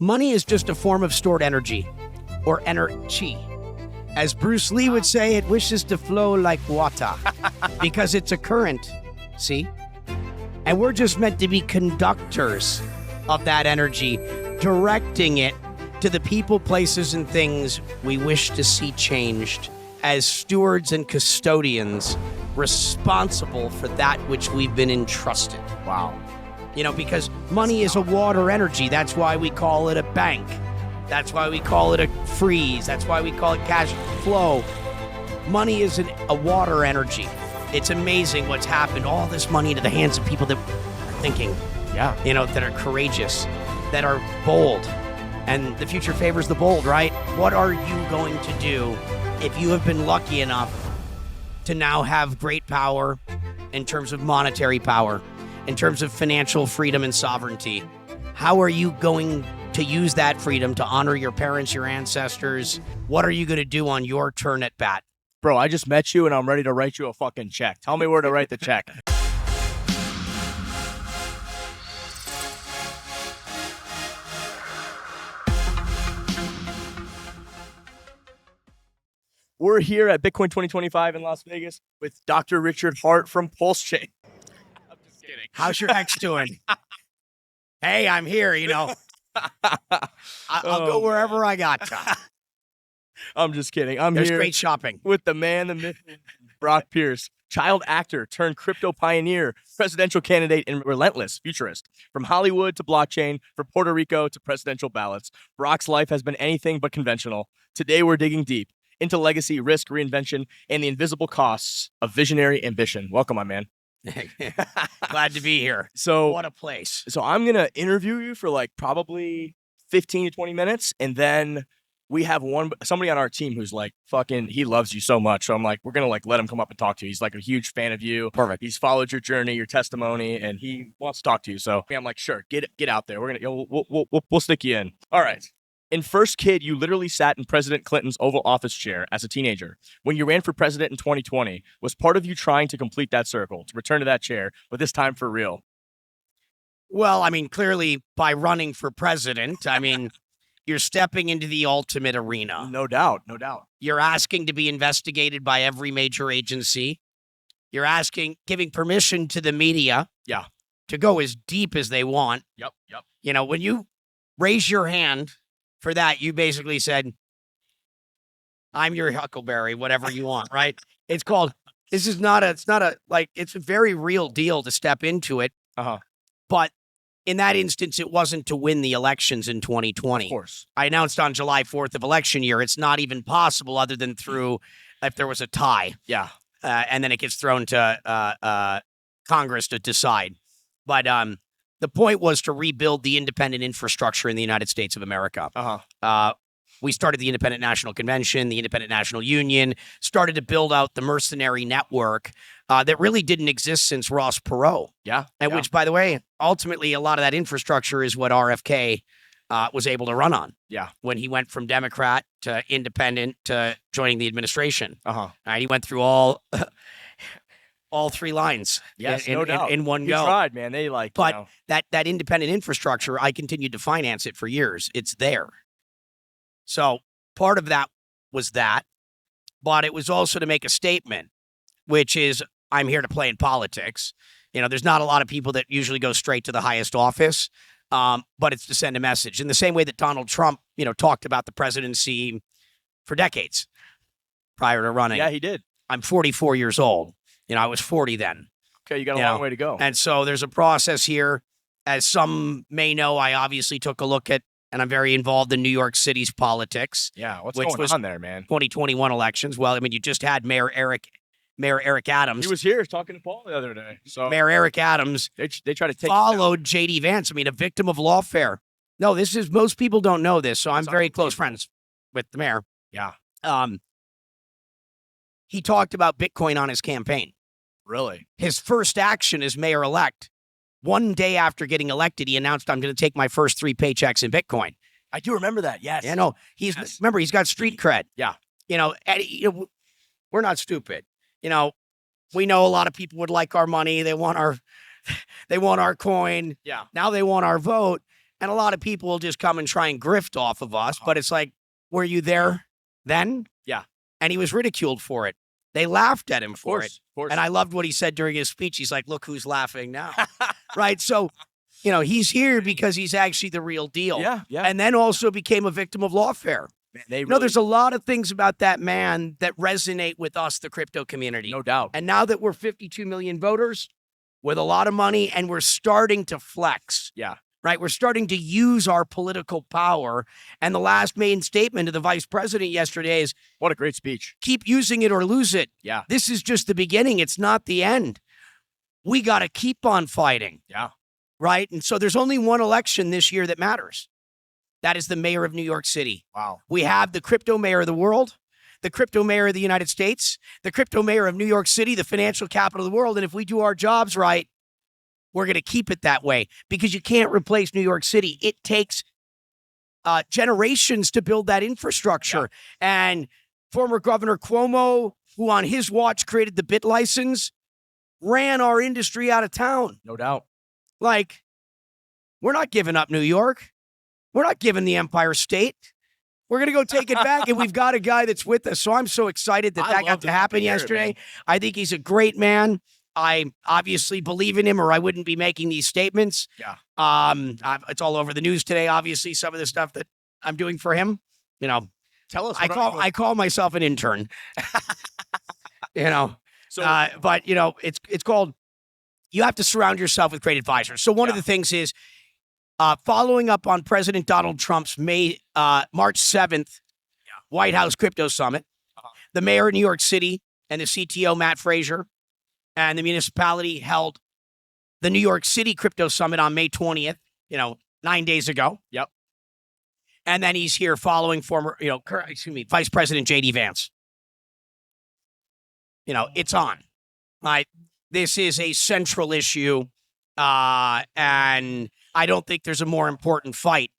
Money is just a form of stored energy, or energy. As Bruce Lee would say, it wishes to flow like water because it's a current, see? And we're just meant to be conductors of that energy, directing it to the people, places, and things we wish to see changed as stewards and custodians responsible for that which we've been entrusted. Wow. You know, because money is a water energy. That's why we call it a bank. That's why we call it a freeze. That's why we call it cash flow. Money is a water energy. It's amazing what's happened. All this money into the hands of people that are thinking, you know, that are courageous, that are bold. And the future favors the bold, right? What are you going to do if you have been lucky enough to now have great power in terms of monetary power, in terms of financial freedom and sovereignty? How are you going to use that freedom to honor your parents, your ancestors? What are you going to do on your turn at bat? Bro, I just met you and I'm ready to write you a fucking check. Tell me where to write the check. We're here at Bitcoin 2025 in Las Vegas with Dr. Richard Hart from Pulse Chain. I'm just kidding. How's your ex doing? Hey, I'm here, you know. I'll go wherever I got to. I'm just kidding. There's here great shopping. with the man, the myth, Brock Pierce, child actor turned crypto pioneer, presidential candidate, and relentless futurist. From Hollywood to blockchain, from Puerto Rico to presidential ballots, Brock's life has been anything but conventional. Today, we're digging deep into legacy, risk, reinvention, and the invisible costs of visionary ambition. Welcome, my man. Glad to be here. So, What a place. So I'm going to interview you for like probably 15 to 20 minutes. And then we have somebody on our team who's like he loves you so much. So I'm like, we're going to like let him come up and talk to you. He's like a huge fan of you. Perfect. He's followed your journey, your testimony, and he wants to talk to you. So I'm like, sure, get out there. We're going to, we'll stick you in. All right. In First Kid, you literally sat in President Clinton's Oval Office chair as a teenager. When you ran for president in 2020, was part of you trying to complete that circle, to return to that chair, but this time for real? Well, I mean, clearly by running for president, I mean, you're stepping into the ultimate arena. No doubt, no doubt. You're asking to be investigated by every major agency. You're giving permission to the media to go as deep as they want. Yep. You know, when you raise your hand for that, you basically said, I'm your huckleberry, whatever you want, right? It's a very real deal to step into it. But in that instance, it wasn't to win the elections in 2020. Of course. I announced on July 4th of election year, it's not even possible other than through if there was a tie. Yeah. And then it gets thrown to Congress to decide. But the point was to rebuild the independent infrastructure in the United States of America. We started the Independent National Convention, the Independent National Union, started to build out the mercenary network that really didn't exist since Ross Perot. Which, by the way, ultimately, a lot of that infrastructure is what RFK was able to run on. When he went from Democrat to independent to joining the administration. He went through all three lines in one go. He tried, man. That independent infrastructure, I continued to finance it for years. It's there. So part of that was that, but it was also to make a statement, which is I'm here to play in politics. You know, there's not a lot of people that usually go straight to the highest office, but it's to send a message in the same way that Donald Trump, you know, talked about the presidency for decades prior to running. Yeah, he did. I'm 44 years old. You know, I was 40 then. Okay, you got a long way to go. And so there's a process here. As some may know, I obviously took a look at, and I'm very involved in New York City's politics. Yeah, what's going on there, man? 2021 elections. Well, I mean, you just had Mayor Eric Adams. He was here talking to Paul the other day. So Mayor Eric Adams. They try to take followed JD Vance. I mean, a victim of lawfare. No, most people don't know this. So I'm very close friends with the mayor. Yeah. He talked about Bitcoin on his campaign. Really? His first action as mayor-elect, one day after getting elected, he announced, I'm going to take my first 3 paychecks in Bitcoin. I do remember that, yes. Yeah, no, remember, he's got street cred. Yeah. You know, we're not stupid. You know, we know a lot of people would like our money. They want our coin. Yeah. Now they want our vote. And a lot of people will just come and try and grift off of us. But it's like, were you there then? Yeah. And he was ridiculed for it. They laughed at him for it. Of course. And I loved what he said during his speech. He's like, look who's laughing now. Right? So, he's here because he's actually the real deal. Yeah. And then also became a victim of lawfare. Man, There's a lot of things about that man that resonate with us, the crypto community. No doubt. And now that we're 52 million voters with a lot of money and we're starting to flex. Yeah. Right? We're starting to use our political power. And the last main statement of the vice president yesterday is, what a great speech. Keep using it or lose it. Yeah. This is just the beginning. It's not the end. We got to keep on fighting. Yeah. Right? And so there's only one election this year that matters. That is the mayor of New York City. Wow. We have the crypto mayor of the world, the crypto mayor of the United States, the crypto mayor of New York City, the financial capital of the world. And if we do our jobs right, we're going to keep it that way because you can't replace New York City. It takes generations to build that infrastructure. Yeah. And former Governor Cuomo, who on his watch created the bit license, ran our industry out of town. No doubt. Like, we're not giving up New York. We're not giving the Empire State. We're going to go take it back, and we've got a guy that's with us. So I'm so excited that got to happen yesterday. I think he's a great man. I obviously believe in him, or I wouldn't be making these statements. Yeah. It's all over the news today, obviously, some of the stuff that I'm doing for him. Tell us. I call myself an intern. So, but it's called, you have to surround yourself with great advisors. So one of the things is, following up on President Donald Trump's March 7th White House Crypto Summit, the mayor of New York City and the CTO, Matt Frazier, and the municipality held the New York City Crypto Summit on May 20th, 9 days ago. Yep. And then he's here following Vice President J.D. Vance. It's on. Right? This is a central issue, and I don't think there's a more important fight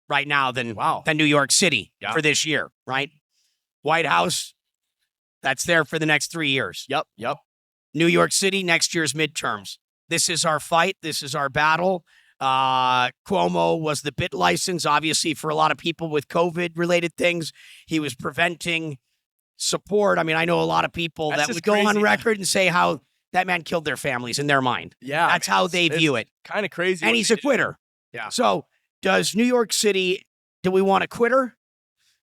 right now than New York City for this year, right? White House, that's there for the next 3 years. Yep. New York City, next year's midterms. This is our fight. This is our battle. Cuomo was the bit license, obviously, for a lot of people with COVID-related things. He was preventing support. I mean, I know a lot of people that would go on record and say how that man killed their families in their mind. Yeah. That's how they view it. Kind of crazy. And he's a quitter. Yeah. So does New York City, do we want a quitter?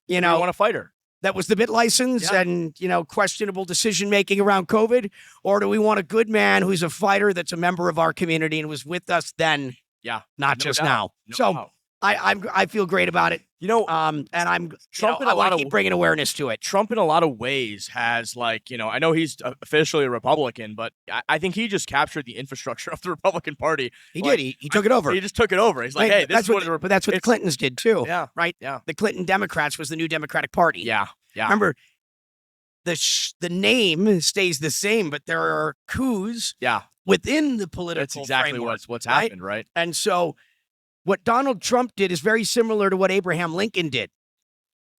We want a fighter. That was the bit license and, questionable decision-making around COVID? Or do we want a good man who's a fighter that's a member of our community and was with us then? Yeah. Not just now. No. I feel great about it. And I'm Trump I want to keep bringing awareness to it. Trump in a lot of ways has I know he's officially a Republican, but I think he just captured the infrastructure of the Republican Party. He did. He took it over. He just took it over. He's like, hey, that's what the Clintons did too. Yeah. Right? Yeah. The Clinton Democrats was the new Democratic Party. Yeah. Yeah. Remember, the name stays the same, but there are coups within the political That's exactly framework, what's happened, right? And so what Donald Trump did is very similar to what Abraham Lincoln did.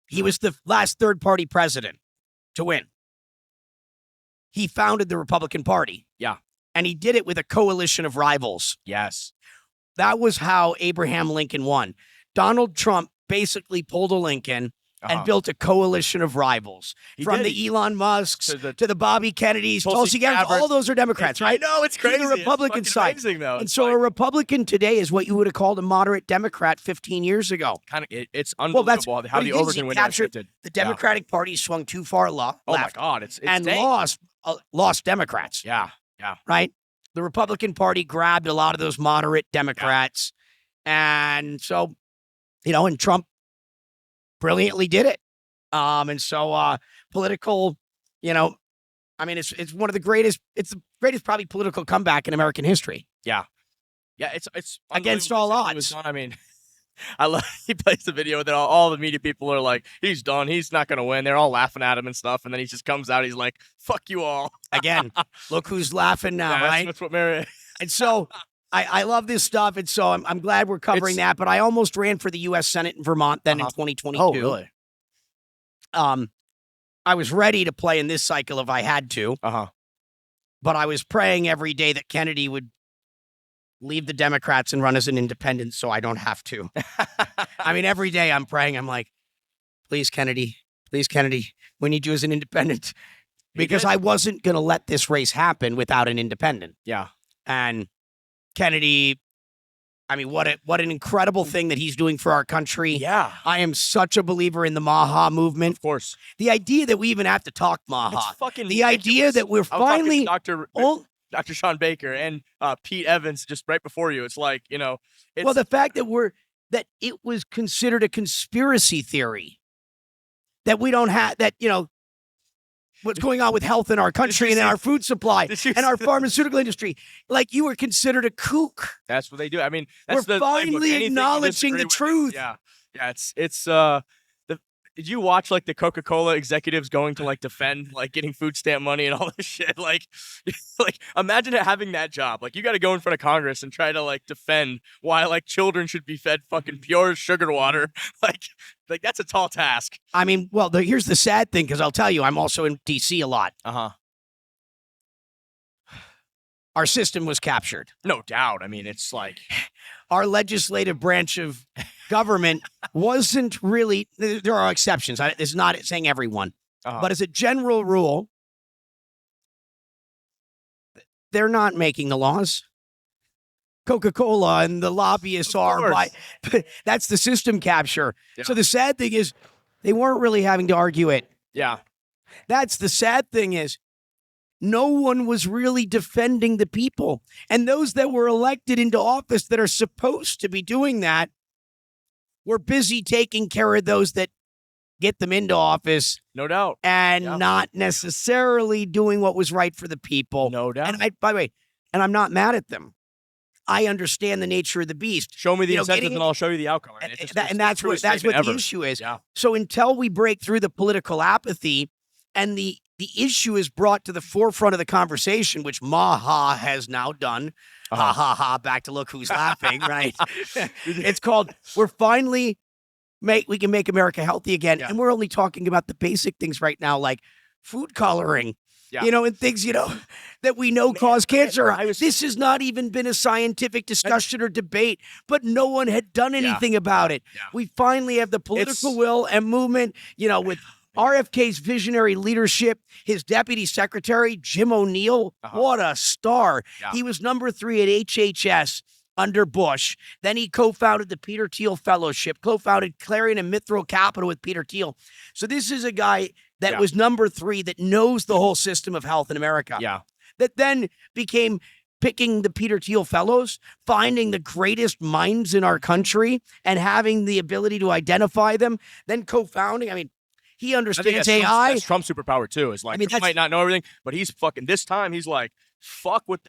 He was the last third-party president to win. He founded the Republican Party. Yeah. And he did it with a coalition of rivals. Yes. That was how Abraham Lincoln won. Donald Trump basically pulled a Lincoln and built a coalition of rivals. From the Elon Musks to the Bobby Kennedys, Tulsi Gabbard, all those are Democrats, right? No, it's crazy. To the Republican side. Amazing, though. And so a Republican today is what you would have called a moderate Democrat 15 years ago. It's unbelievable how the Overton window shifted. The Democratic Party swung too far left. Oh my God, it's and lost Democrats. Yeah. Right? The Republican Party grabbed a lot of those moderate Democrats. And so, and Trump brilliantly did it. And so political, it's one of the greatest, it's the greatest probably political comeback in American history. Yeah. Yeah, it's against all odds. I mean, I love he plays the video that all the media people are like, he's done, he's not gonna win. They're all laughing at him and stuff, and then he just comes out, he's like, fuck you all. Again, look who's laughing now, right? That's what Mary. And so I love this stuff, and so I'm glad we're covering that. But I almost ran for the U.S. Senate in Vermont then in 2022. Oh, really? I was ready to play in this cycle if I had to. But I was praying every day that Kennedy would leave the Democrats and run as an independent so I don't have to. I mean, every day I'm praying. I'm like, please, Kennedy, we need you as an independent. Because I wasn't going to let this race happen without an independent. Yeah. And Kennedy, I mean, what an incredible thing that he's doing for our country. Yeah. I am such a believer in the Maha movement. Of course. The idea that we even have to talk Maha. It's fucking the ridiculous. idea that we're finally... Dr. Sean Baker and Pete Evans just right before you. It's like, well, the fact that it was considered a conspiracy theory. That we don't have... That, what's going on with health in our country and in our food supply and our pharmaceutical industry. Like, you were considered a kook. That's what they do. I mean, that's we're finally acknowledging the truth. Yeah. Did you watch like the Coca-Cola executives going to like defend like getting food stamp money and all this shit? Like imagine having that job. Like, you got to go in front of Congress and try to like defend why like children should be fed fucking pure sugar water. Like that's a tall task. I mean, well, here's the sad thing, because I'll tell you, I'm also in D.C. a lot. Our system was captured. No doubt. I mean, it's like our legislative branch of government wasn't really, there are exceptions. It's not saying everyone, but as a general rule, they're not making the laws. Coca-Cola and the lobbyists are. That's the system capture. Yeah. So the sad thing is they weren't really having to argue it. Yeah. That's the sad thing is no one was really defending the people. And those that were elected into office that are supposed to be doing that were busy taking care of those that get them into office. No doubt. And not necessarily doing what was right for the people. No doubt. And by the way, and I'm not mad at them. I understand the nature of the beast. Show me the incentive and I'll show you the outcome. And that's what the issue is. Yeah. So until we break through the political apathy and the issue is brought to the forefront of the conversation, which Maha has now done. Ha ha ha, back to look who's laughing, right? It's called, we're finally, we can make America healthy again. Yeah. And we're only talking about the basic things right now, like food coloring. Yeah. And things, that we know cause cancer. This has not even been a scientific discussion or debate, but no one had done anything about it. Yeah. We finally have the political will and movement, with RFK's visionary leadership, his deputy secretary, Jim O'Neill. What a star. Yeah. He was number 3 at HHS under Bush. Then he co-founded the Peter Thiel Fellowship, co-founded Clarion and Mithril Capital with Peter Thiel. So this is a guy that was number 3 that knows the whole system of health in America. Yeah. That then became picking the Peter Thiel Fellows, finding the greatest minds in our country and having the ability to identify them, then co-founding. I mean, he understands AI. That's Trump's superpower too. Is like, he might not know everything, but he's fucking, this time he's like, fuck what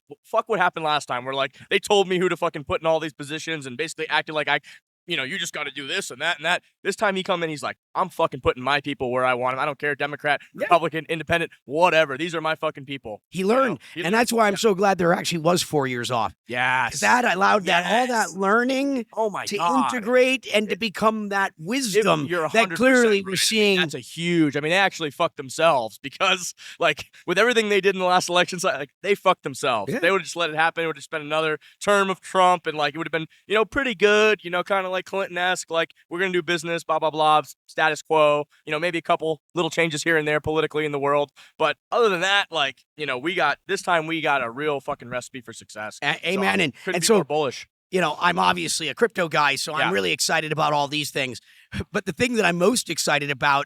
happened last time. Where like, they told me who to fucking put in all these positions and basically acted like you just got to do this and that and that. This time he come in, he's like, I'm fucking putting my people where I want them. I don't care, Democrat, Republican, Independent, whatever. These are my fucking people. He learned. And that's why I'm so glad there actually was 4 years off. Yes. That allowed all that learning to integrate and to become that wisdom that clearly we're seeing. That's a huge, they actually fucked themselves because like with everything they did in the last election, like they fucked themselves. Yeah. They would have just let it happen. It would have just been another term of Trump and like it would have been, pretty good, kind of like Clinton-esque, like we're going to do business, blah, blah, blah, status quo, maybe a couple little changes here and there politically in the world. But other than that, like, we got a real fucking recipe for success. Amen. So and so more bullish. I'm obviously a crypto guy, so I'm really excited about all these things. But the thing that I'm most excited about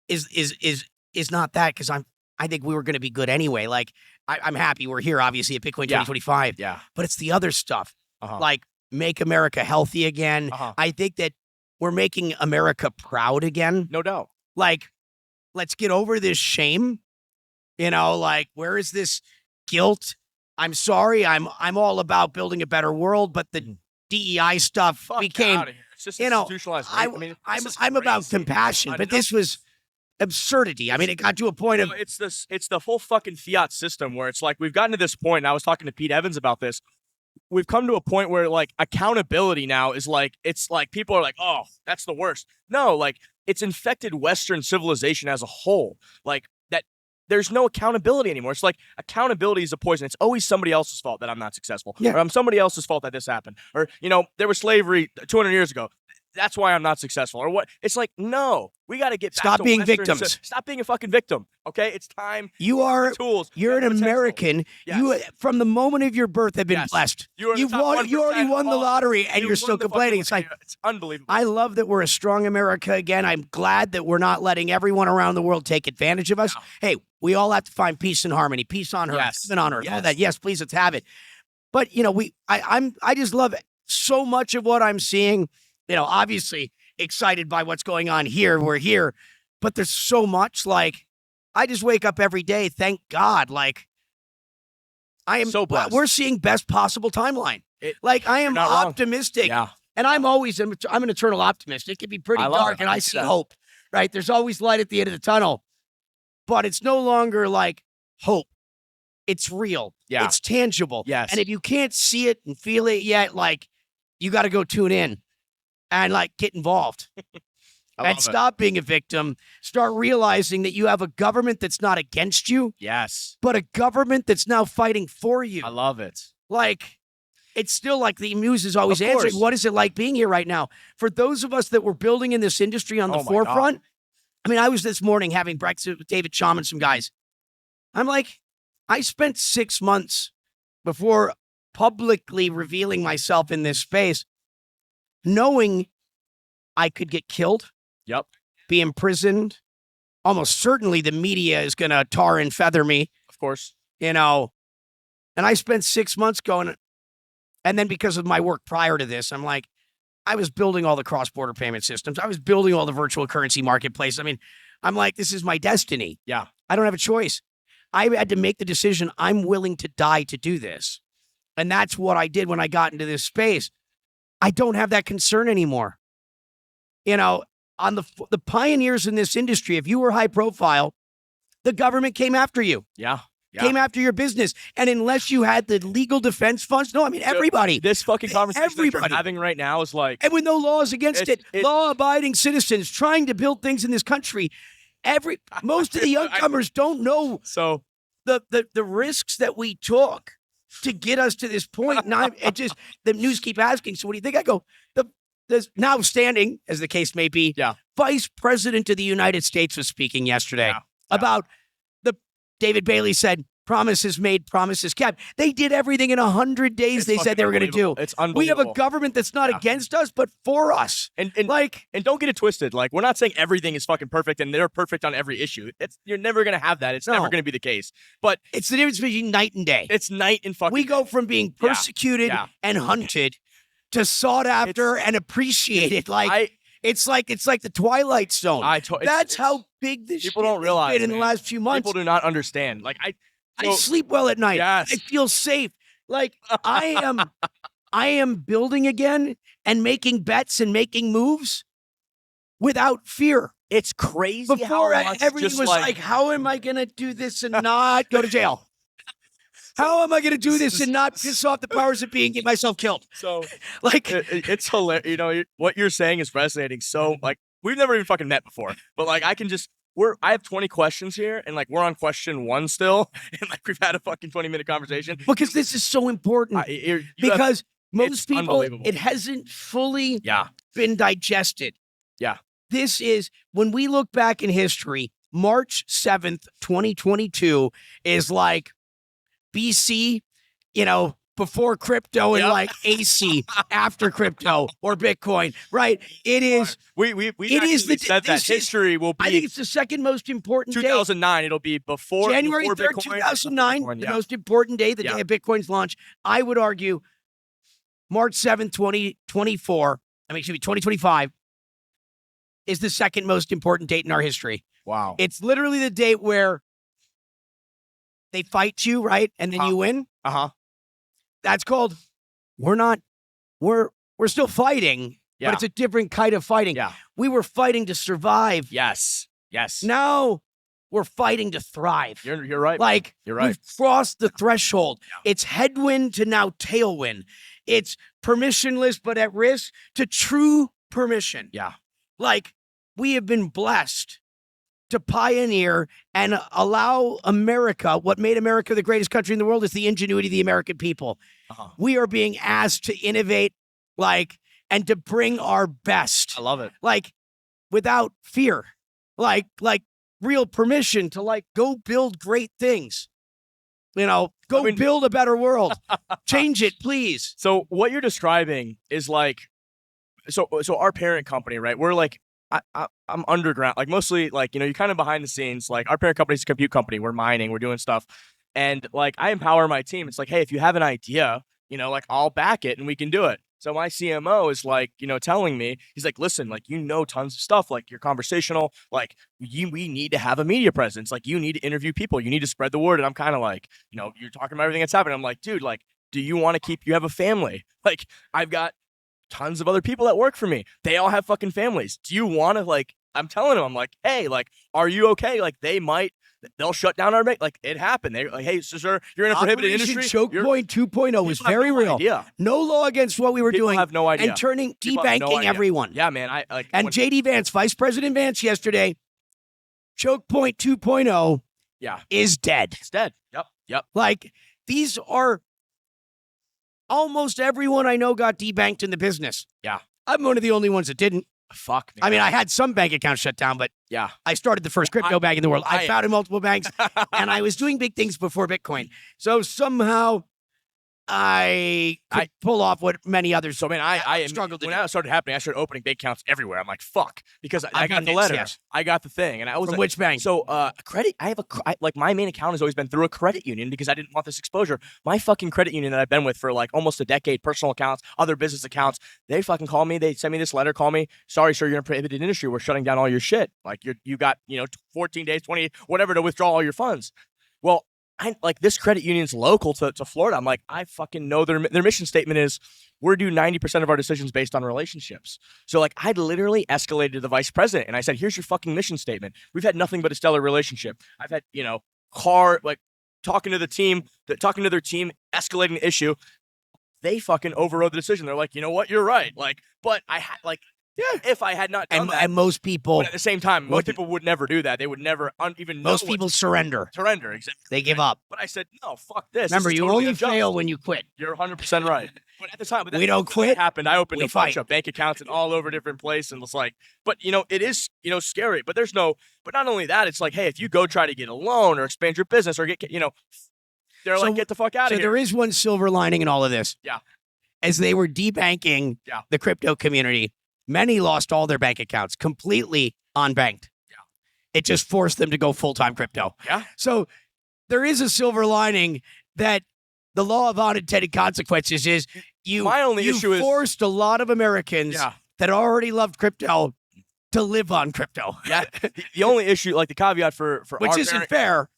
is not that, because I think we were going to be good anyway. Like I'm happy we're here, obviously, at Bitcoin 2025. Yeah. But it's the other stuff, like make America healthy again. I think that we're making America proud again. No doubt. Like, let's get over this shame. Like, where is this guilt? I'm sorry. I'm all about building a better world, but the DEI stuff became, it's just institutionalized. I'm about compassion, but this was absurdity. It got to a point of it's the full fucking fiat system where it's like we've gotten to this point. And I was talking to Pete Evans about this. We've come to a point where like accountability now is like, it's like people are like, oh, that's the worst. No, like it's infected Western civilization as a whole. Like there's no accountability anymore. It's like accountability is a poison. It's always somebody else's fault that I'm not successful. Yeah. Or I'm somebody else's fault that this happened. Or, there was slavery 200 years ago. That's why I'm not successful. Or what? It's like, no, we got to get back Stop to being Western victims. Stop being a fucking victim. Okay, it's time. You are Tools. You're an Potential. American. Yes. You from the moment of your birth have been blessed. You've won. You already won the lottery, and you're still complaining. It's like it's unbelievable. I love that we're a strong America again. I'm glad that we're not letting everyone around the world take advantage of us. No. Hey, we all have to find peace and harmony, peace on earth, Yes. heaven on earth. Yes. All that. Yes, please, let's have it. But I just love so much of what I'm seeing. Obviously excited by what's going on here. We're here, but there's so much. Like, I just wake up every day. Thank God. Like, I am so blessed. We're seeing best possible timeline. I am not wrong. optimistic. Yeah. And I'm an eternal optimist. It can be pretty I love dark, it. and I I can see see that. hope, right? There's always light at the end of the tunnel, but it's no longer like hope. It's real. Yeah. It's tangible. Yes. And if you can't see it and feel it yet, you got to go tune in and get involved. And stop being a victim. Start realizing that you have a government that's not against you, Yes. but a government that's now fighting for you. I love it. It's still like the muse is always Of answering. course. What is it like being here right now? For those of us that were building in this industry on the Oh my forefront, I was this morning having breakfast with David Chom and some guys. I'm like, I spent 6 months before publicly revealing myself in this space, knowing I could get killed, Yep. be imprisoned. Almost certainly the media is going to tar and feather me, Of course. And I spent 6 months going, and then because of my work prior to this, I'm like, I was building all the cross-border payment systems. I was building all the virtual currency marketplace. I'm like, this is my destiny. Yeah. I don't have a choice. I had to make the decision. I'm willing to die to do this. And that's what I did when I got into this space. I don't have that concern anymore. On the pioneers in this industry, if you were high profile, the government came after you. Yeah. Yeah. Came after your business. And unless you had the legal defense funds, everybody. This fucking conversation that Everybody. you're having right now is like, And with no laws against it, law-abiding citizens trying to build things in this country, most of the youngcomers don't know so the risks that we took to get us to this point. Now, the news keep asking, so what do you think? I go, there's now standing, as the case may be, Vice President of the United States was speaking yesterday about David Bailey said, promises made, promises kept. They did everything in 100 days they said they were going to do. It's unbelievable. We have a government that's not against us, but for us. And don't get it twisted. We're not saying everything is fucking perfect and they're perfect on every issue. You're never going to have that. It's never going to be the case. But it's the difference between night and day. It's night and fucking We go from being persecuted and hunted to sought after and appreciated. It's like the Twilight Zone. That's how big this people shit don't realize has been in the last few months. People do not understand. I sleep well at night. Yes. I feel safe. I am building again and making bets and making moves without fear. It's crazy. Before everything was like, how am I going to do this and not go to jail? How am I going to do this and not piss off the powers that be and get myself killed? So, it's hilarious. What you're saying is fascinating. So, we've never even fucking met before, but I have 20 questions here, and we're on question 1 still, and we've had a fucking 20-minute conversation because this is so important. Because most people, it hasn't fully been digested. Yeah, this is when we look back in history. March 7th, 2022 is BC, before crypto and AC after crypto or Bitcoin, right? It is. It is said that history will be. I think it's the second most important 2009. It'll be before January 3rd, Bitcoin, 2009, Bitcoin, the most important day, the day of Bitcoin's launch. I would argue March 7th, 2025 is the second most important date in our history. Wow. It's literally the date where they fight you, right? And then you win. That's called, we're still fighting, but it's a different kind of fighting. Yeah. We were fighting to survive. Yes. Now we're fighting to thrive. You're right. You're right. We've crossed the threshold. Yeah. It's headwind to now tailwind. It's permissionless, but at risk to true permission. Yeah. We have been blessed to pioneer and allow America, what made America the greatest country in the world is the ingenuity of the American people. We are being asked to innovate, and to bring our best. I love it. Without fear, real permission to go build great things. Build a better world. Change it, please. So what you're describing is so our parent company, right? We're I'm underground, mostly you're kind of behind the scenes. Our parent company is a compute company. We're mining, we're doing stuff. And I empower my team. It's hey, if you have an idea, I'll back it and we can do it. So my CMO is telling me, he's listen, tons of stuff, you're conversational, we need to have a media presence. You need to interview people, you need to spread the word. And I'm kind of you're talking about everything that's happening. I'm dude, do you want to you have a family? I've got tons of other people that work for me. They all have fucking families. Do you want to I'm telling them, I'm hey, are you okay? They'll shut down our it happened. They're hey, sir, you're in a prohibited industry. Choke point 2.0 was very real. Idea. No law against what we were people doing. Have no idea. And debanking everyone. Yeah, man. And JD Vance, Vice President Vance, yesterday, choke point 2.0 is dead. It's dead. Yep. These are almost everyone I know got debanked in the business. Yeah. I'm one of the only ones that didn't. Fuck me. I had some bank accounts shut down, but I started the first crypto bank in the world. I founded multiple banks, and I was doing big things before Bitcoin. So somehow I could pull off what many others. So man, I struggled. When that started happening, I started opening bank accounts everywhere. I'm fuck, because I got the letter, I got the thing, and I was from which bank? So credit. I have my main account has always been through a credit union because I didn't want this exposure. My fucking credit union that I've been with for almost a decade, personal accounts, other business accounts, they fucking call me. They send me this letter. Call me. Sorry, sir, you're in a prohibited industry. We're shutting down all your shit. You got 14 days, 20 whatever to withdraw all your funds. Well, this credit union's local to Florida. I'm I fucking know their mission statement is we're do 90% of our decisions based on relationships. So I literally escalated to the vice president and I said, here's your fucking mission statement. We've had nothing but a stellar relationship. I've had, talking to their team, escalating the issue. They fucking overrode the decision. They're you know what? You're right. But I had if I had not done that. And most people. But at the same time, most people would never do that. They would never even know. Most people surrender. Surrender, exactly. They give up. But I said, no, fuck this. Remember, you totally only fail when you quit. You're 100% right. But at the time, we don't quit. Happened. I opened a bunch of bank accounts and all over different places, and it's but it is scary. But there's no. But not only that, it's hey, if you go try to get a loan or expand your business or get they're get the fuck out of here. So there is one silver lining in all of this. Yeah. As they were debanking the crypto community, many lost all their bank accounts completely unbanked. Yeah. It just forced them to go full-time crypto. Yeah. So there is a silver lining that the law of unintended consequences is you forced a lot of Americans that already loved crypto to live on crypto. Yeah. The only issue, the caveat for which isn't fair.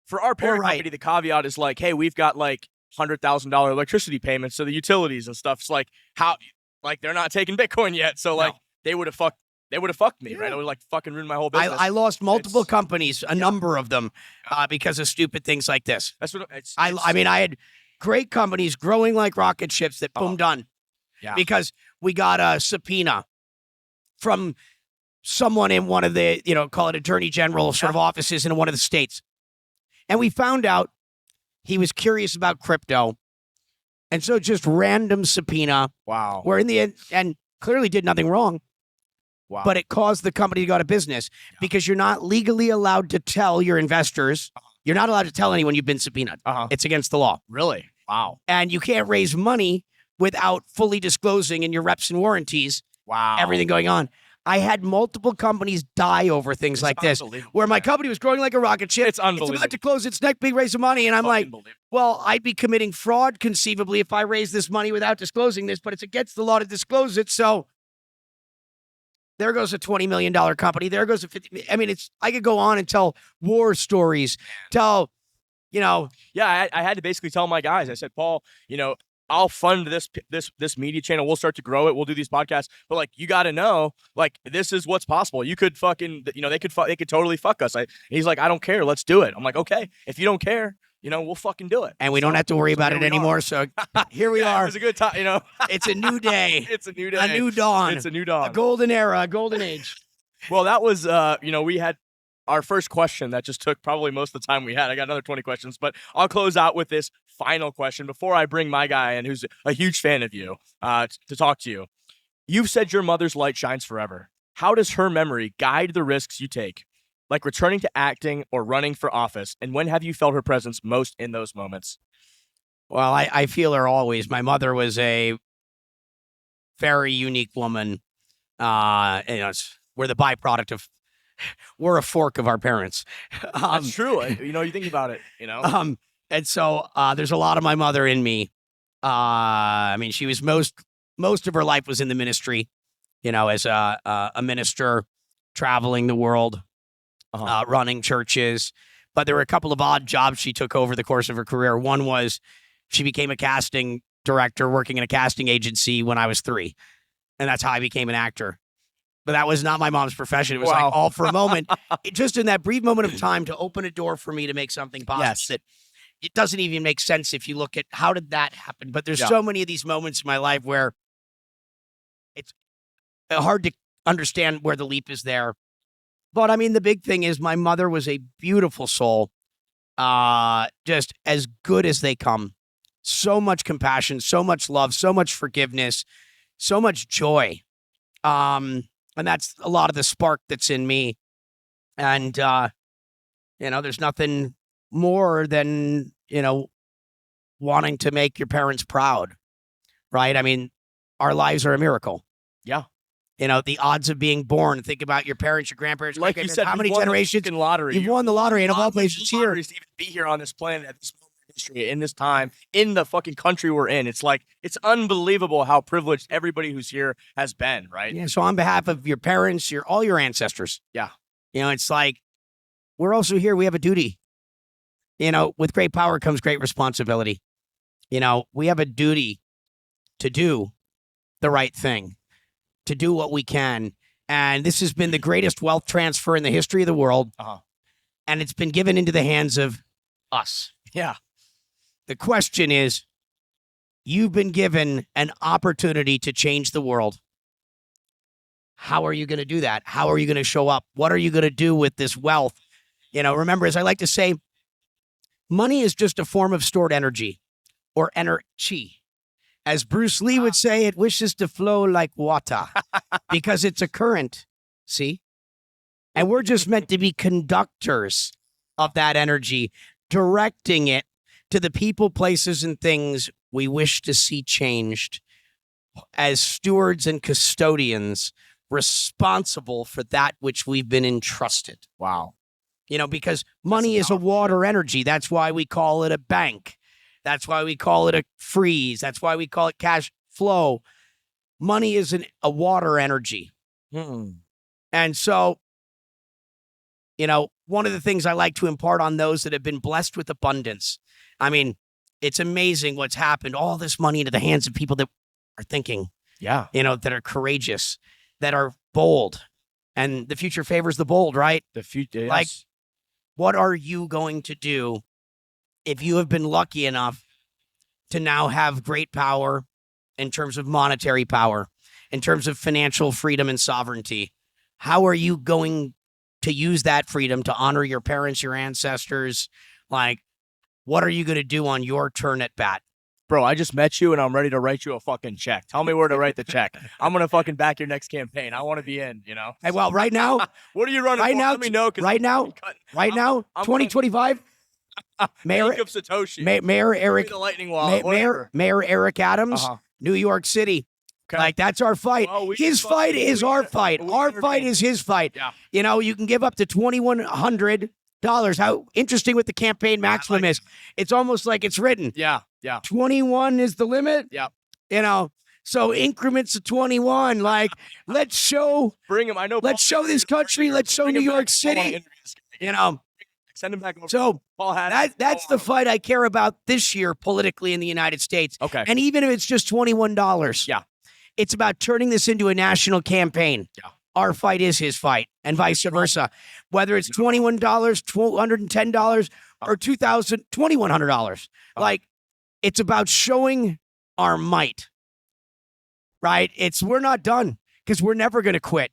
For our parent company, the caveat is hey, we've got $100,000 electricity payments to the utilities and stuff. It's how they're not taking Bitcoin yet. So they would have fucked me, right? It would fucking ruin my whole business. I lost multiple companies, a number of them, because of stupid things like this. That's what I had great companies growing like rocket ships that boom done. Yeah. Because we got a subpoena from someone in one of the, call it attorney general sort of offices in one of the states. And we found out he was curious about crypto. And so just random subpoena. Wow. Where in the end, and clearly did nothing wrong. Wow. But it caused the company to go out of business because you're not legally allowed to tell your investors. You're not allowed to tell anyone you've been subpoenaed. It's against the law. Really? Wow. And you can't raise money without fully disclosing in your reps and warranties. Wow. Everything going on. I had multiple companies die over things like this, where my company was growing like a rocket ship. It's unbelievable. It's about to close its next big raise of money, and I'm well, I'd be committing fraud conceivably if I raise this money without disclosing this, but it's against the law to disclose it. So there goes a $20 million company. There goes a $50. I mean, I could go on and tell war stories. Yeah, I had to basically tell my guys. I said, Paul, I'll fund this media channel. We'll start to grow it. We'll do these podcasts. But you got to know, this is what's possible. You could fucking, they could totally fuck us. He's I don't care. Let's do it. I'm okay. If you don't care, we'll fucking do it. And we don't have to worry about it anymore. So here we are. It's a good time. It's a new day. It's a new day. A new dawn. It's a new dawn. A golden era. A golden age. Well, that was, we had our first question that just took probably most of the time we had. I got another 20 questions, but I'll close out with this final question before I bring my guy in who's a huge fan of you to talk to you. You've said your mother's light shines forever. How does her memory guide the risks you take, like returning to acting or running for office? And when have you felt her presence most in those moments? Well, I feel her always. My mother was a very unique woman. We're the byproduct of, we're a fork of our parents. That's true. You think about it, And so there's a lot of my mother in me. I mean, she was most of her life was in the ministry, as a minister, traveling the world, running churches. But there were a couple of odd jobs she took over the course of her career. One was she became a casting director working in a casting agency when I was 3. And that's how I became an actor. But that was not my mom's profession. It was like all for a moment, just in that brief moment of time to open a door for me to make something possible. Yes. That it doesn't even make sense if you look at how did that happen. But there's so many of these moments in my life where it's hard to understand where the leap is there. But I mean, the big thing is my mother was a beautiful soul, just as good as they come. So much compassion, so much love, so much forgiveness, so much joy. And that's a lot of the spark that's in me. And, there's nothing more than, wanting to make your parents proud, right? I mean, our lives are a miracle. Yeah. The odds of being born, think about your parents, your grandparents, like you said, how many generations in lottery. You've won the lottery, and of all places here. To even be here on this planet at this moment in history, in this time, in the fucking country we're in. It's like, it's unbelievable how privileged everybody who's here has been, right? Yeah, so on behalf of your parents, all your ancestors. Yeah. It's like, we're also here, we have a duty. With great power comes great responsibility. We have a duty to do the right thing, to do what we can. And this has been the greatest wealth transfer in the history of the world. And it's been given into the hands of us. Yeah. The question is, you've been given an opportunity to change the world. How are you going to do that? How are you going to show up? What are you going to do with this wealth? Remember, as I like to say, money is just a form of stored energy or energy. As Bruce Lee would say, it wishes to flow like water because it's a current, see? And we're just meant to be conductors of that energy, directing it to the people, places, and things we wish to see changed as stewards and custodians responsible for that which we've been entrusted. Wow. Because money is a water energy. That's why we call it a bank. That's why we call it a freeze. That's why we call it cash flow. Money is a water energy. And so, one of the things I like to impart on those that have been blessed with abundance. I mean, it's amazing what's happened. All this money into the hands of people that are thinking, that are courageous, that are bold. And the future favors the bold, right? The future, yes. Like, what are you going to do if you have been lucky enough to now have great power in terms of monetary power, in terms of financial freedom and sovereignty? How are you going to use that freedom to honor your parents, your ancestors? Like, what are you going to do on your turn at bat? Bro, I just met you and I'm ready to write you a fucking check. Tell me where to write the check. I'm going to fucking back your next campaign. I want to be in, Hey, well, right now. What are you running right for? Now, Let me know. Right now, 2025. Mayor of Satoshi. Mayor Eric. The lightning wallet. Mayor Eric Adams, New York City. Okay. Like, that's our fight. Well, his fight is our fight. Our fight is his fight. Yeah. You can give up to $2,100. How interesting with the campaign maximum is. It's almost like it's written. Yeah. Yeah. 21 is the limit. Yeah. So increments of 21. Like, let's show. Bring him. I know. Let's show this country. Let's show New York City. Send him back over. So that's the fight I care about this year politically in the United States. Okay. And even if it's just $21. Yeah. It's about turning this into a national campaign. Yeah. Our fight is his fight, and vice versa. Whether it's $21, $210, or $2,100. Like, it's about showing our might, right? We're not done because we're never going to quit.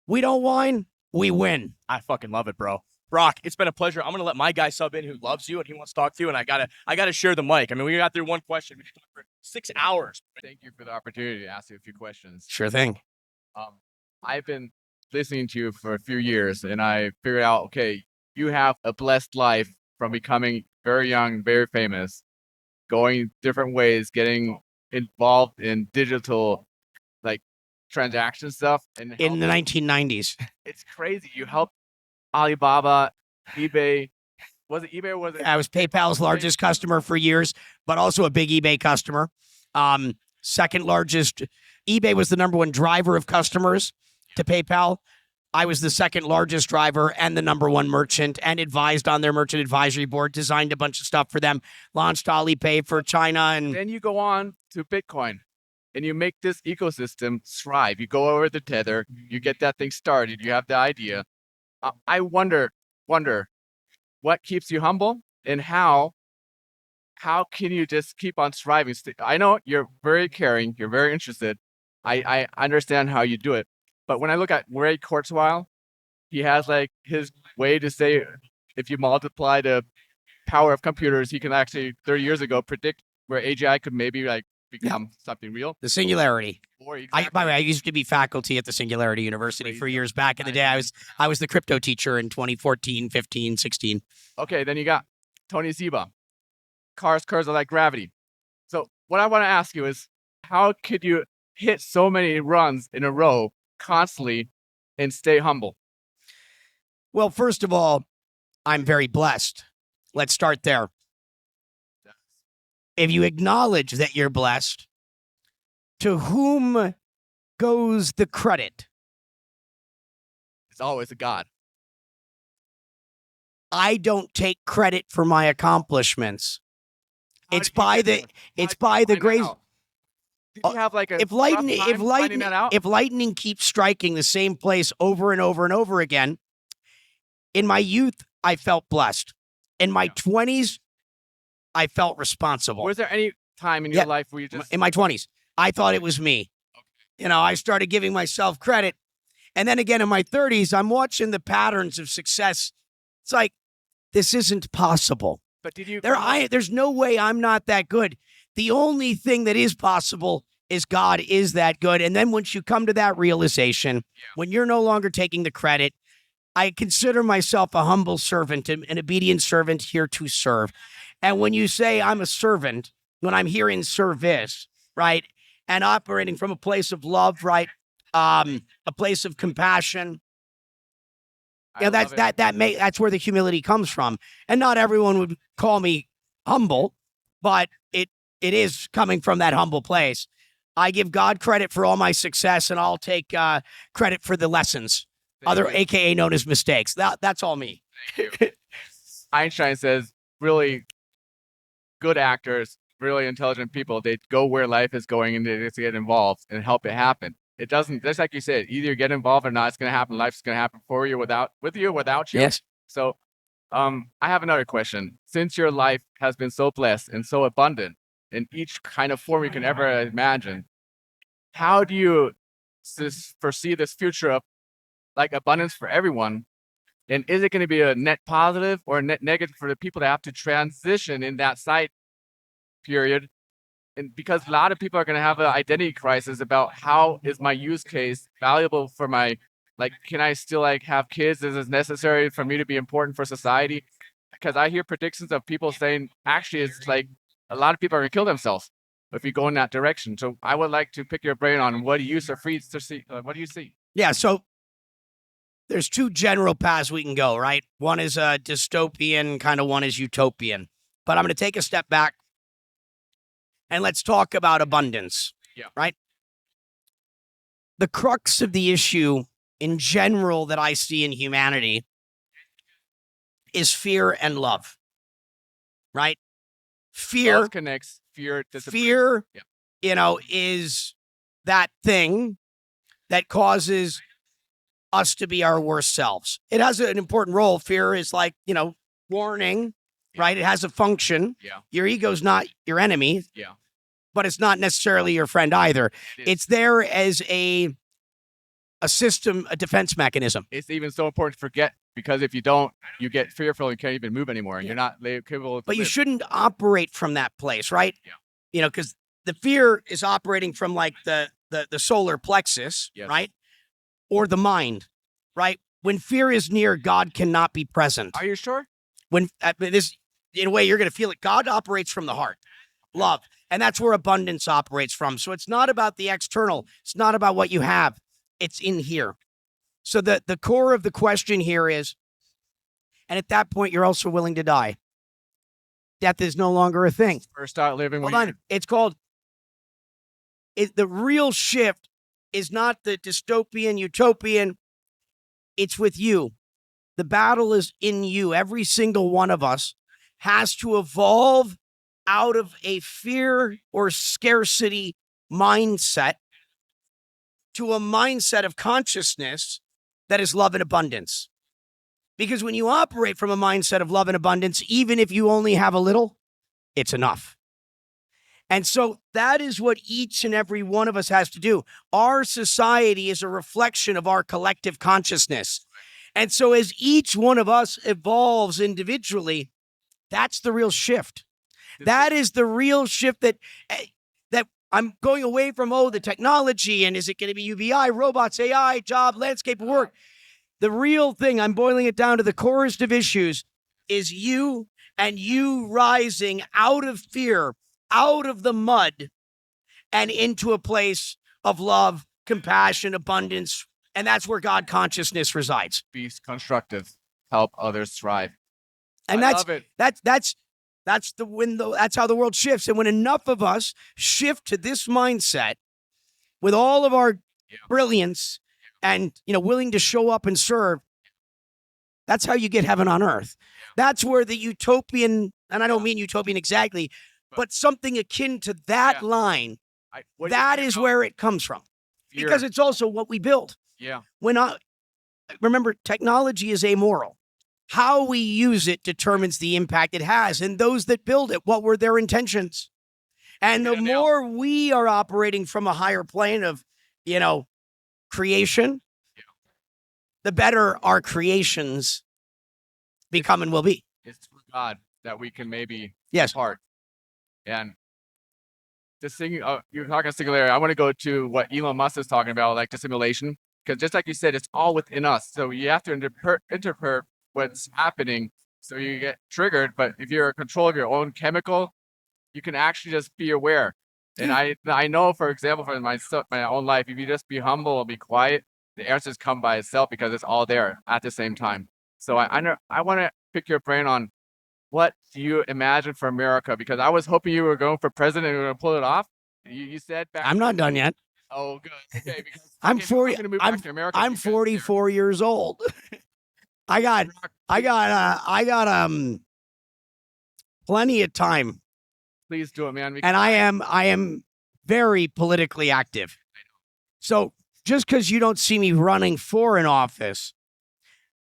We don't whine, we win. I fucking love it, bro. Brock, it's been a pleasure. I'm gonna let my guy sub in who loves you and he wants to talk to you, and I gotta share the mic. I mean, we got through one question. We talked for 6 hours. Thank you for the opportunity to ask you a few questions. Sure thing. I've been listening to you for a few years, and I figured out, okay, you have a blessed life from becoming very young, very famous, going different ways, getting involved in digital, like transaction stuff, and In the 1990s. it's crazy. You helped Alibaba, eBay. Was it eBay or was it? I was PayPal's largest customer for years, but also a big eBay customer. Second largest. eBay was the number one driver of customers to PayPal. I was the second largest driver and the number one merchant, and advised on their merchant advisory board, designed a bunch of stuff for them, launched Alipay for China. And Then you go on to Bitcoin and you make this ecosystem thrive. You go over the Tether, you get that thing started, you have the idea. I wonder what keeps you humble, and how can you just keep on thriving? I know you're very caring, you're very interested. I understand how you do it. But when I look at Ray Kurzweil, he has like his way to say, if you multiply the power of computers, he can actually 30 years ago predict where AGI could maybe like become something real. the Singularity. Or By the way, I used to be faculty at the Singularity University for years back in the day. I was the crypto teacher in 2014, 15, 16. Okay, then you got Tony Seba. Cars are like gravity. So what I want to ask you is, how could you hit so many runs in a row constantly and stay humble? Well, first of all, I'm very blessed. Let's start there. If you acknowledge that you're blessed, to whom goes the credit? It's always a God. I don't take credit for my accomplishments. How It's did you by get the there? How it's did you by the find that grace. out? Did you have like a If rough lightning, time if finding lightning, that out? if lightning keeps striking the same place over and over and over again, in my youth, I felt blessed. In my 20s, I felt responsible. Was there any time in your Yeah. life where you just In my 20s, I thought it was me. I started giving myself credit. And then again, in my 30s, I'm watching the patterns of success. It's like, this isn't possible. but did you There's no way I'm not that good. The only thing that is possible is God is that good. And then once you come to that realization, when you're no longer taking the credit, I consider myself a humble servant, an obedient servant here to serve. And when you say I'm a servant, when I'm here in service, right, and operating from a place of love, right, a place of compassion, I love it. that's where the humility comes from. And not everyone would call me humble, but it is coming from that humble place. I give God credit for all my success, and I'll take credit for the lessons, Thank you. AKA known as mistakes. That's all me. Thank you. Einstein says really good actors, really intelligent people, they go where life is going and they just get involved and help it happen. It doesn't, just like you said, either get involved or not, it's going to happen. Life's going to happen for you, without you. Yes. So I have another question. Since your life has been so blessed and so abundant in each kind of form you can ever imagine, how do you foresee this future of like abundance for everyone? And is it going to be a net positive or a net negative for the people that have to transition in that side period? And because a lot of people are going to have an identity crisis about, how is my use case valuable for my, like, can I still like have kids? Is it necessary for me to be important for society? Because I hear predictions of people saying, actually, it's like a lot of people are going to kill themselves if you go in that direction. So I would like to pick your brain on what do you see? What do you see? Yeah. So there's two general paths we can go, right? One is a dystopian, kind of one is utopian. But I'm going to take a step back and let's talk about abundance. Yeah. Right? The crux of the issue in general that I see in humanity is fear and love. Right? Fear Love connects, fear disappears. fear, Yeah. Is that thing that causes us to be our worst selves. It has an important role. Fear is like, warning, right? It has a function. Yeah. Your ego's not your enemy. Yeah. But it's not necessarily your friend either. It is. It's there as a a system, a defense mechanism. It's even so important to forget, because if you don't, you get fearful and can't even move anymore, and you're not capable. But you shouldn't operate from that place, right? Yeah. You know, because the fear is operating from like the solar plexus, Yes. right? Or the mind, right? When fear is near, God cannot be present. Are you sure? When this, in a way, you're going to feel it. God operates from the heart, love, and that's where abundance operates from. So it's not about the external. It's not about what you have. It's in here. So the core of the question here is, and at that point, you're also willing to die. Death is no longer a thing. First start living. Hold on. It's called, the real shift is not the dystopian, utopian. It's with you. The battle is in you. Every single one of us has to evolve out of a fear or scarcity mindset to a mindset of consciousness that is love and abundance. Because when you operate from a mindset of love and abundance, even if you only have a little, it's enough. And so that is what each and every one of us has to do. Our society is a reflection of our collective consciousness. And so as each one of us evolves individually, that's the real shift. That is the real shift that I'm going away from, the technology, and is it going to be UBI, robots, AI, job, landscape of work? The real thing, I'm boiling it down to the corest of issues, is you and you rising out of fear, out of the mud, and into a place of love, compassion, abundance. And that's where God consciousness resides. Be constructive, help others thrive. And I love it. That's the window. That's how the world shifts. And when enough of us shift to this mindset with all of our brilliance and, willing to show up and serve, that's how you get heaven on earth. That's where the utopian, and I don't mean utopian exactly, but something akin to that line, that is where it comes from. Fear. Because it's also what we build. Yeah. Remember, technology is amoral. How we use it determines the impact it has. And those that build it, what were their intentions? And the more we are operating from a higher plane of, creation, the better our creations become and will be. It's through God that we can maybe Yes. part. And this thing, you're talking singularity. I want to go to what Elon Musk is talking about, like the simulation. Because just like you said, it's all within us. So you have to interpret what's happening, so you get triggered. But if you're in control of your own chemical, you can actually just be aware. And I know, for example, from my own life, if you just be humble and be quiet, the answers come by itself because it's all there at the same time. So I want to pick your brain on what do you imagine for America? Because I was hoping you were going for president and you were going to pull it off. You said back. I'm not done yet. Oh, good. Okay, because I'm 40. I'm gonna move back to America I'm because 44 years old. I got plenty of time, Please do it, man. and I am very politically active. So just because you don't see me running for an office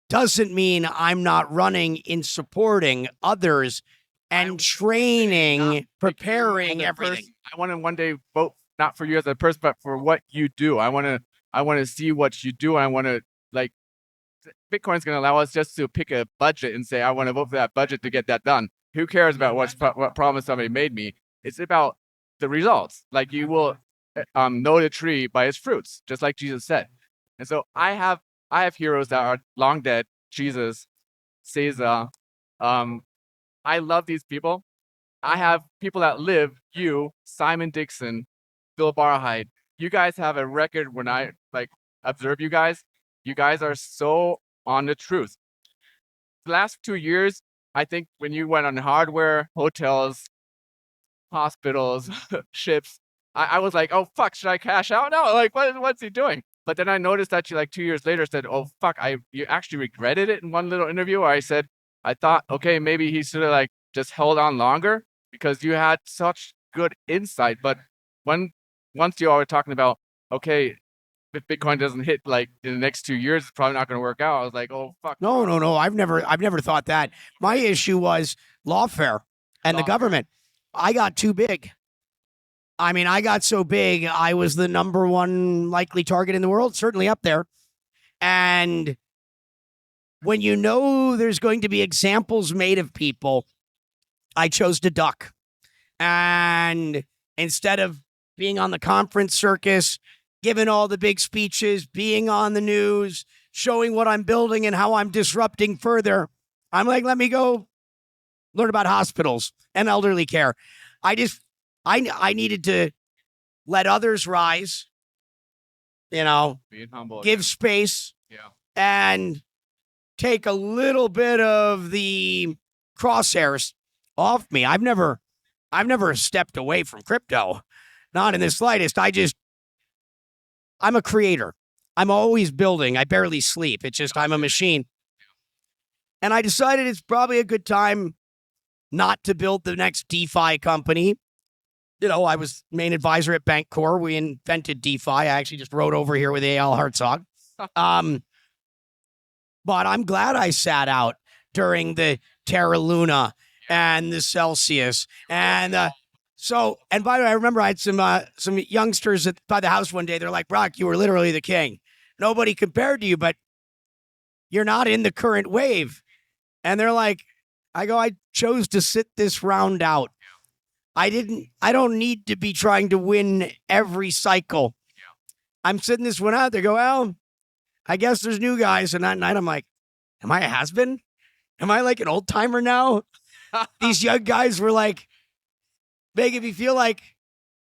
doesn't mean I'm not running in supporting others and training, preparing everything. I want to one day vote not for you as a person, but for what you do. I want to see what you do. And I want to Bitcoin's going to allow us just to pick a budget and say, I want to vote for that budget to get that done. Who cares about what promise somebody made me? It's about the results. Like you will know the tree by its fruits, just like Jesus said. And so I have heroes that are long dead. Jesus, Caesar. I love these people. I have people that live. You, Simon Dixon, Bill Barhyde. You guys have a record. When I observe you guys are so on the truth. The last 2 years, I think when you went on hardware, hotels, hospitals, ships, I was like, oh fuck, should I cash out now? Like, what's he doing? But then I noticed that you 2 years later said, oh fuck, you actually regretted it in one little interview where I thought, okay, maybe he should have just held on longer because you had such good insight. But once you all were talking about, okay, if Bitcoin doesn't hit in the next 2 years, it's probably not going to work out. I was like, oh fuck. No. I've never thought that. My issue was lawfare and the government. I got too big. I mean, I got so big, I was the number one likely target in the world, certainly up there. And when you know there's going to be examples made of people, I chose to duck. And instead of being on the conference circus, giving all the big speeches, being on the news, showing what I'm building and how I'm disrupting further, I'm like, let me go learn about hospitals and elderly care. I needed to let others rise, Being humble. give space, Yeah. and take a little bit of the crosshairs off me. I've never stepped away from crypto, not in the slightest. I'm a creator. I'm always building. I barely sleep. It's just I'm a machine. And I decided it's probably a good time not to build the next DeFi company. I was main advisor at Bankcore. We invented DeFi. I actually just rode over here with A.L. Hartzog. But I'm glad I sat out during the Terra Luna and the Celsius. And by the way, I remember I had some youngsters by the house one day. They're like, Brock, you were literally the king. Nobody compared to you, but you're not in the current wave. And they're like, I chose to sit this round out. I don't need to be trying to win every cycle. I'm sitting this one out. They go, well, I guess there's new guys. And that night I'm like, am I a has-been? Am I like an old timer now? These young guys were like, making me feel like,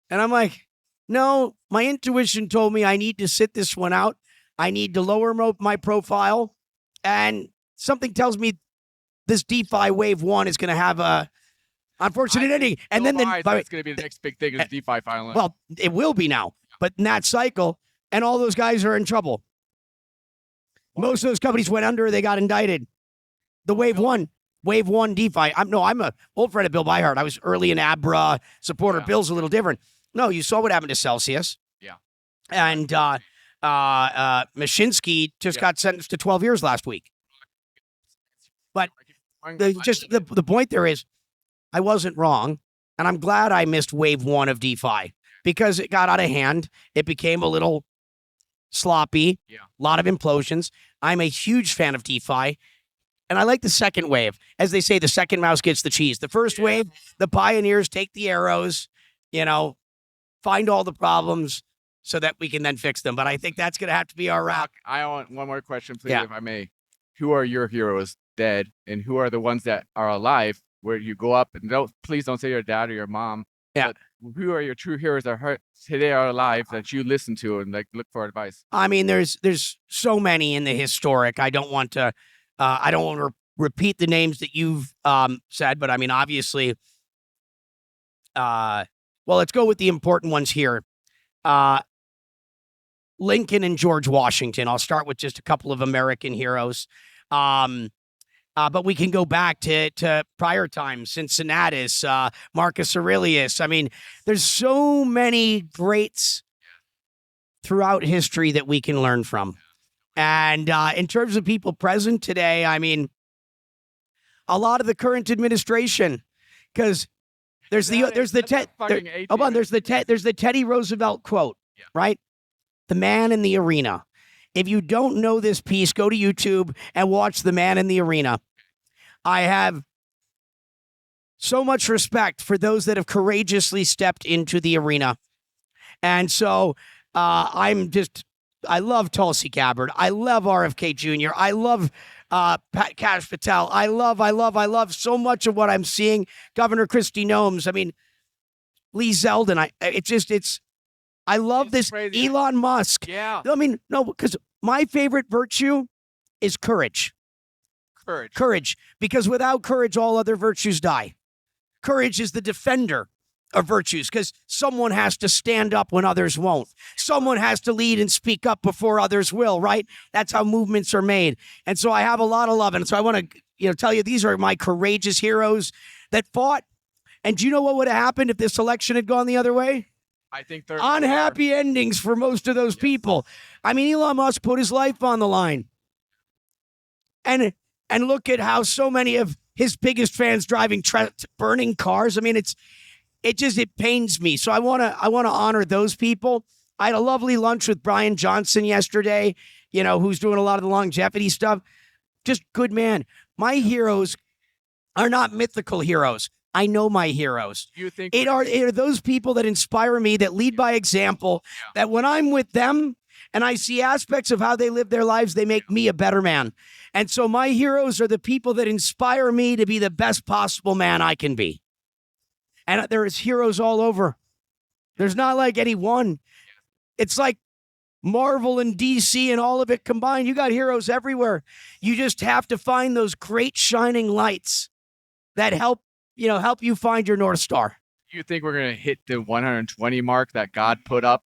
and I'm like, no, my intuition told me I need to sit this one out. I need to lower my profile. And something tells me this DeFi wave one is going to have a unfortunate ending. And then it's going to be the next big thing is DeFi finally. Well, it will be now, but in that cycle, and all those guys are in trouble. Most of those companies went under. They got indicted. The wave one DeFi. I'm a old friend of Bill Byhart. I was early in Abra supporter. Yeah. Bill's a little different. No, you saw what happened to Celsius. Yeah. And Mashinsky just got sentenced to 12 years last week. But the point there is, I wasn't wrong, and I'm glad I missed wave one of DeFi because it got out of hand. It became a little sloppy. Yeah. A lot of implosions. I'm a huge fan of DeFi. And I like the second wave. As they say, the second mouse gets the cheese. The first wave, the pioneers take the arrows, find all the problems so that we can then fix them. But I think that's going to have to be our route. I want one more question, please, Yeah. if I may. Who are your heroes dead, and who are the ones that are alive where you go up and please don't say your dad or your mom. Yeah. But who are your true heroes that today are alive that you listen to and look for advice? I mean, there's so many in the historic. I don't want to repeat the names that you've said, but I mean, obviously, well, let's go with the important ones here. Lincoln and George Washington. I'll start with just a couple of American heroes. But we can go back to prior times, Cincinnatus, Marcus Aurelius. I mean, there's so many greats throughout history that we can learn from. And in terms of people present today, I mean, a lot of the current administration, because there's the Teddy Roosevelt quote, right? The man in the arena. If you don't know this piece, go to YouTube and watch The Man in the Arena. I have so much respect for those that have courageously stepped into the arena. And so I love Tulsi Gabbard. I love RFK Jr. I love Kash Patel. I love so much of what I'm seeing. Governor Kristi Noem. I mean, Lee Zeldin. I love this. Crazy. Elon Musk. Yeah. I mean, no, because my favorite virtue is courage. Courage. Because without courage, all other virtues die. Courage is the defender of virtues because someone has to stand up when others won't. Someone has to lead and speak up before others will, right? That's how movements are made. And so I have a lot of love. And so I want to tell you, these are my courageous heroes that fought. And do you know what would have happened if this election had gone the other way? I think they're unhappy endings for most of those people. I mean, Elon Musk put his life on the line. And look at how so many of his biggest fans driving burning cars. I mean, it pains me. So I want to honor those people. I had a lovely lunch with Brian Johnson yesterday, who's doing a lot of the longevity stuff. Just good man. My heroes are not mythical heroes. I know my heroes. You think It are those people that inspire me, that lead by example, that when I'm with them and I see aspects of how they live their lives, they make me a better man. And so my heroes are the people that inspire me to be the best possible man I can be. And there's heroes all over. There's not like any one. It's like Marvel and DC and all of it combined. You got heroes everywhere. You just have to find those great shining lights that help you find your North Star. Do you think we're going to hit the 120 mark that God put up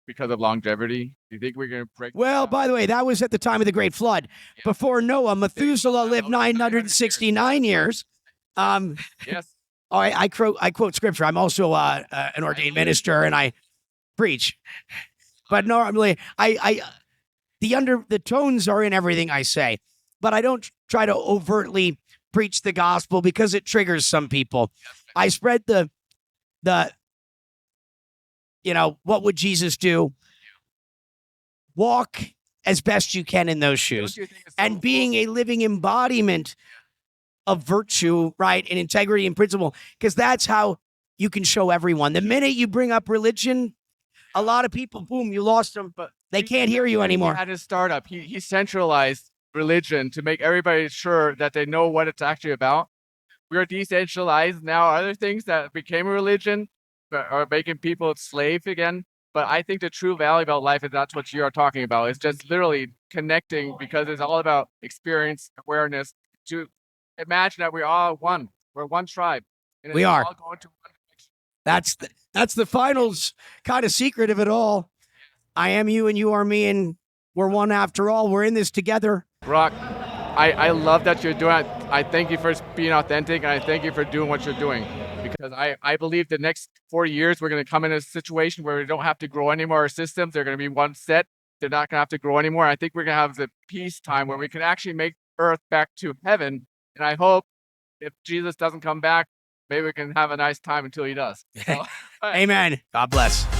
because of longevity? Do you think we're going to break? Well, by the way, that was at the time of the Great Flood. Yeah. Before Noah, Methuselah lived 969 years. Yes. I quote scripture. I'm also an ordained minister, and I preach. But normally, the tones are in everything I say, but I don't try to overtly preach the gospel because it triggers some people. I spread the what would Jesus do? Walk as best you can in those shoes, and being a living embodiment of virtue, right, and integrity and principle, because that's how you can show everyone. The minute you bring up religion, a lot of people, boom, you lost them, but they can't hear you anymore. At his startup, he centralized religion to make everybody sure that they know what it's actually about. We are decentralized now. Other things that became a religion are making people slave again. But I think the true value about life is that's what you are talking about. It's just literally connecting, because it's all about experience, awareness. To imagine that we're all one. We're one tribe. And We are. All going to one direction. That's the finals kind of secret of it all. I am you and you are me, and we're one after all. We're in this together. Brock, I love that you're doing it. I thank you for being authentic, and I thank you for doing what you're doing, because I believe the next 40 years we're going to come in a situation where we don't have to grow any more systems. They're going to be one set. They're not going to have to grow anymore. I think we're going to have the peace time where we can actually make Earth back to heaven. And I hope if Jesus doesn't come back, maybe we can have a nice time until he does. So, Amen. God bless.